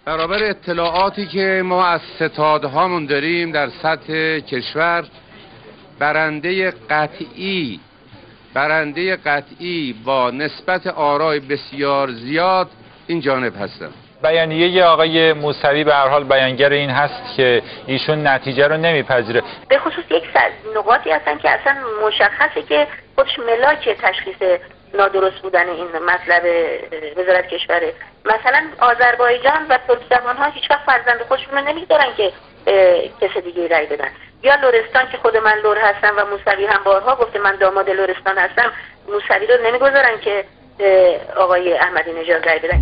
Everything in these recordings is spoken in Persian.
برابر اطلاعاتی که ما از ستادهامون داریم در سطح کشور، برنده قطعی با نسبت آرای بسیار زیاد این جانب هستن. بیانیه آقای موسوی به هر حال بیانگر این هست که ایشون نتیجه رو نمیپذیره. به خصوص یک نقاطی هستن که اصلا مشخصه که خودش ملاک تشخیص نادرست بودن این مطلب وزارت کشوره. مثلا آذربایجان و ترکمنستان ها هیچ وقت فرزند خودشون رو نمیذارن که کس دیگه رای بدن. یا لرستان که خود من لر هستم و موسوی هم بارها گفته من داماد لرستان هستم، موسوی رو نمیگذارن که آقای احمدی نژاد رای بدن.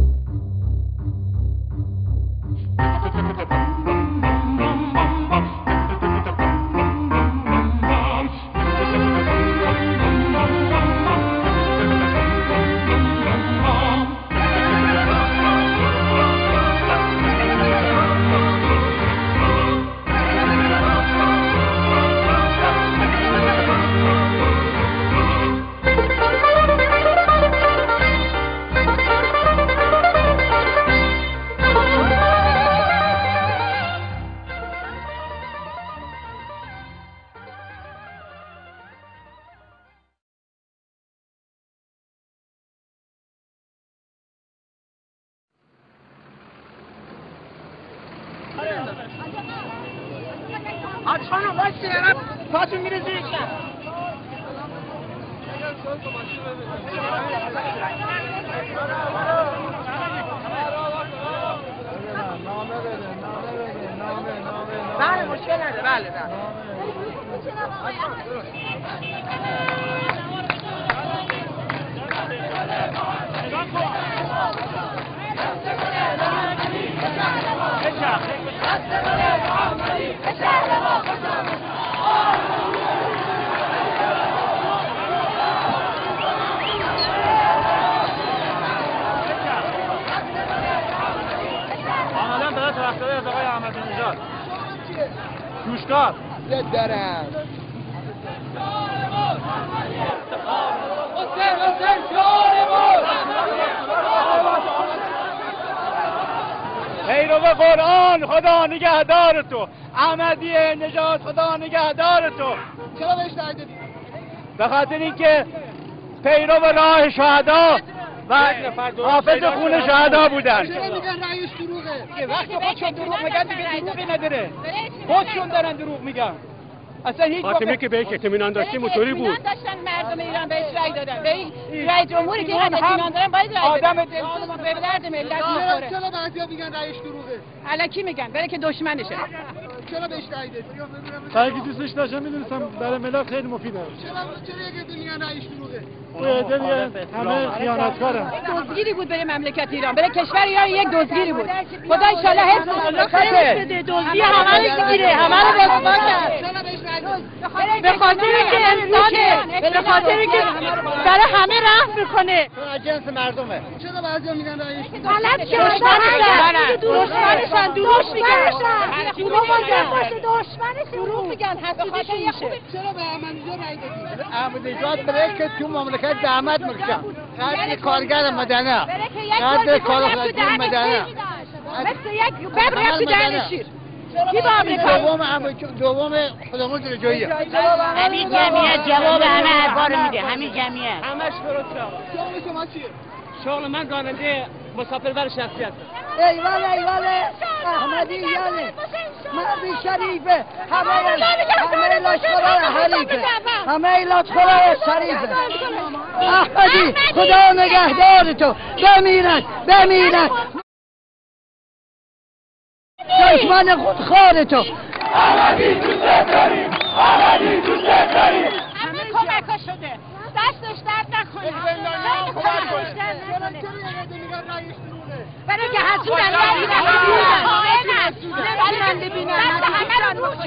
خانم واسه عرب پاتون میره زیر شب. بله مشکل نداره. بله آمدن برای طرفداری از آقای احمدی نژاد. جوشکار زد دارن. پیرو قرآن خدا نگهدار تو، احمدی نژاد خدا نگهدار تو. چرا بهش رای دادی؟ به خاطر اینکه پیرو راه شهدا و حافظ خون شهدا بودن. چرا میگن رایش دروغه؟ وقتی خودشون دروغ میگن دیگه دروغی نداره. خودشون دارن دروغ میگن. اصلا هیچ فاطمه که بهش اطمینان داشتیم اونطوری بود. داشتن مردم ایران بهش رای دادن. به این رای جمهوری که هم اطمینان دارن باید رای بدن. آدم دلسوز به درد ملت میخوره. چرا بعضیا میگن رایش دروغه؟ الکی میگن برای که دشمنشه. چرا بهش رای دادی؟ برای که دوستش داشتم میدونستم برای ملت خیلی مفیده. چرا یک میگن رایش دروغه؟ همه خیانتکارن. دزدگیری بود برای مملکت ایران، برای کشور ایران یک دزدگیری بود. خدا ان شاء الله حفظ کنه. دزدی همه رو میگیره، همه رو رسوا کرد. به خاطر اینکه انسانه، به خاطر اینکه برای همه رحم میکنه. جنس مردمه. چرا بعضیا میگن رایش غلط کردن. دشمنشن، دروغ میگن. دروغ میگن، حسودیشون میشه. چرا به احمدی نژاد رای دادی؟ احمدی نژاد برای که تو مملکت زحمت میکشن. قدر کارگر مدنه. قدر کارگر مدنه. مثل یک ببر تو دهن شیر. کی با آمریکا؟ دوم خودمون رجایی. همین جمعیت جواب همه حرفا رو میده. همین جمعیت. همش درسته. شغل شما چیه؟ شغل من راننده مسافربر شخصی هستم. ایواله احمدی یاله مردی شریفه همه لشکرهای حریفه همه لشکرهای شریفه. احمدی خدا نگهدار تو. بمیرد دشمن خودخوار تو. احمدی دوست داریم. همه کمکا شده. دستش درد نکنه. برای که حسودن من ببینم همه رو رو کرد.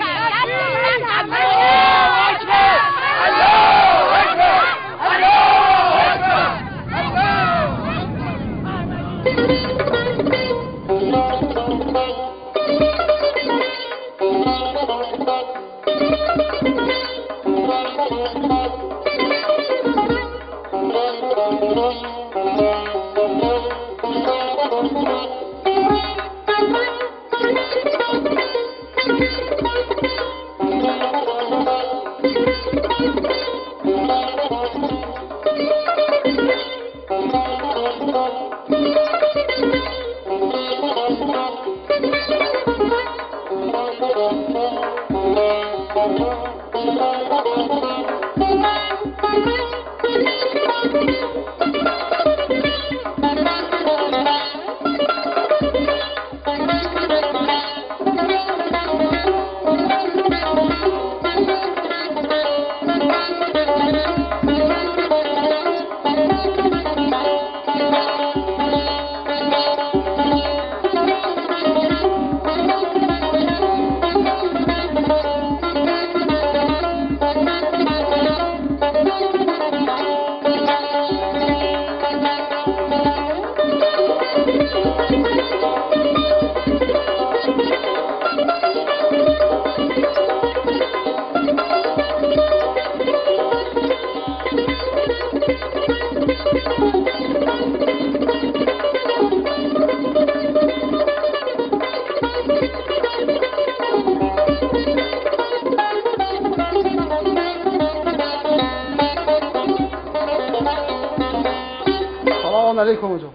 سلام علیکم آقا.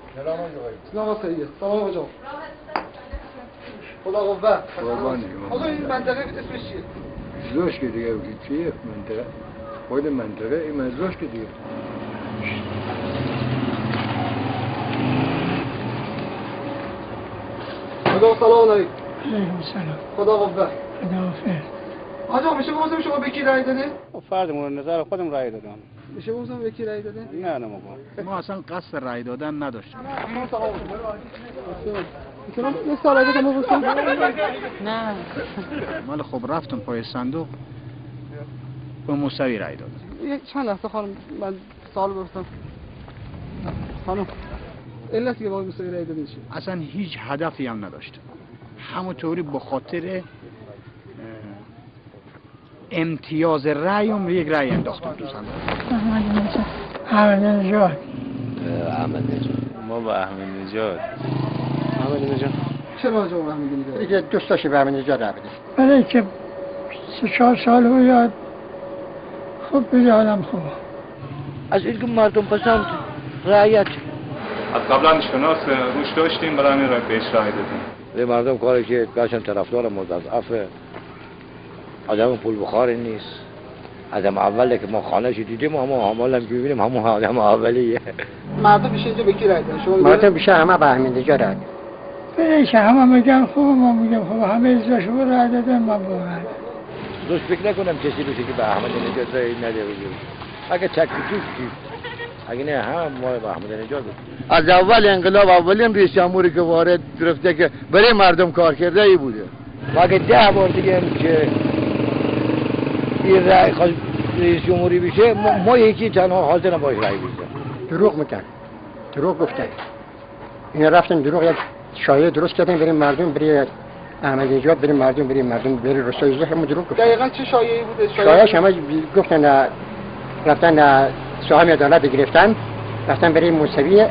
سلام سید. سلام آقا. خدا قوت. قربانی. آقا این منطقه اسمش چیه؟ زوشک دیگه چیه منطقه؟ خود منطقه این زوشک دیگه. خدا سلام علیکم. علیکم سلام. خدا قوت. خدا حافظ. آقا میشه بگم شما به کی رأی دادین؟ فرد مورد نظر خودم رأی دادم. میشه بگم به کی رأی دادین؟ نه ما اصلا قصد رأی دادن نداشتیم. یه سال دیگه ما گفتم نه ولی خب رفتم پای صندوق به موسوی رأی دادم. یک چند لحظه خانم من سوال بپرسم. خانم علتی که با موسوی رأی دادین چیه؟ اصلا هیچ هدفی هم نداشتم. همونطوری به خاطر امتیاز رأیم یک رأی انداختم تو صندوق. احمد نژاد. ما با احمد نژاد. احمد نژاد. چرا جواب احمد نژاد؟ دیگه دوست داشتی به احمد نژاد رأی بدی. برای که 3-4 سال بود یاد خوب بیادم خوب. از این که مردم پسند رعیت. از قبلا شناس روش داشتیم برای همین رای بهش رای دادیم. به مردم کاری که گاشن طرفدار مضاعف آدم پول بخاری نیست. آدم اوله که ما خانه‌اش دیدیم همون حامل هم ببینیم همون آدم اولیه. مردم بیشتر اینجا به کی رأی دادن؟ شما مردم بیشتر همه به احمد نژاد رأی. برای که همه میگن خوب ما میگم خوب همه ازش رو رأی دادن ما با رأی. روش فکر نکنم کسی روشی که به احمد نژاد رأی نده بگیم. اگه چک چی اگه نه هم ما به احمد نژاد. از اول انقلاب اولین رئیس جمهوری که وارد گرفته که برای مردم کار کرده ای بوده. اگه 10 بار دیگه که این رأی خواهد رئیس جمهوری بشه ما یکی تنها حاضر باش رأی بدیم. دروغ میکن. دروغ گفتن. اینا رفتن دروغ یک شایعه درست کردن برای مردم برای احمد نژاد برای مردم برای رسای ذهن دروغ گفتن. دقیقاً چه شایعه‌ای بوده؟ شایعه همه گفتن رفتن سهم عدالت گرفتن رفتن برای موسوی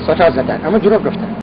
ستا زدن اما دروغ گفتن.